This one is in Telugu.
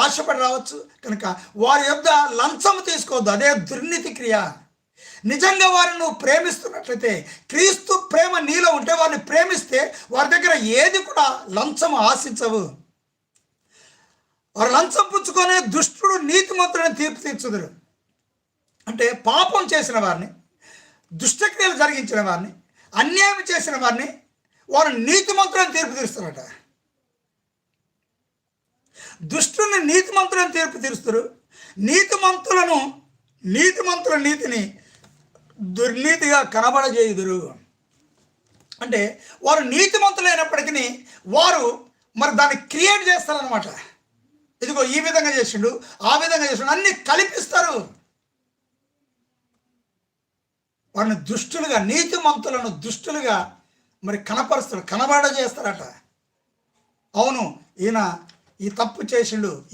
ఆశపడి రావచ్చు. కనుక వారి యొద్ద లంచము తీసుకోవద్దు, అదే దుర్నీతి క్రియ. నిజంగా వారిని నువ్వు ప్రేమిస్తున్నట్లయితే, క్రీస్తు ప్రేమ నీలో ఉంటే, వారిని ప్రేమిస్తే వారి దగ్గర ఏది కూడా లంచము ఆశించవు. వారు లంచం పుచ్చుకొని దుష్టుడు నీతిమంతుడని తీర్పు తీర్చుదురు. అంటే పాపం చేసిన వారిని, దుష్టక్రియలు జరిగించిన వారిని, అన్యాయం చేసిన వారిని వారు నీతిమంతులని తీర్పు తీరుస్తారట. దుష్టుని నీతిమంతులని తీర్పు తీరుస్తారు. నీతిమంతుల నీతిని దుర్నీతిగా కనబడజేయుదురు. అంటే వారు నీతిమంతులైనప్పటికీ వారు మరి దాన్ని క్రియేట్ చేస్తారనమాట. ఇదిగో ఈ విధంగా చేసిండు, ఆ విధంగా చేసిండు, అన్ని కల్పిస్తారు. వారిని దుష్టులుగా, నీతిమంతులను దుష్టులుగా మరి కనపరుస్తారు, కనబడజేస్తారట. అవును, ఈయన ఈ తప్పు చేసిండు, ఈ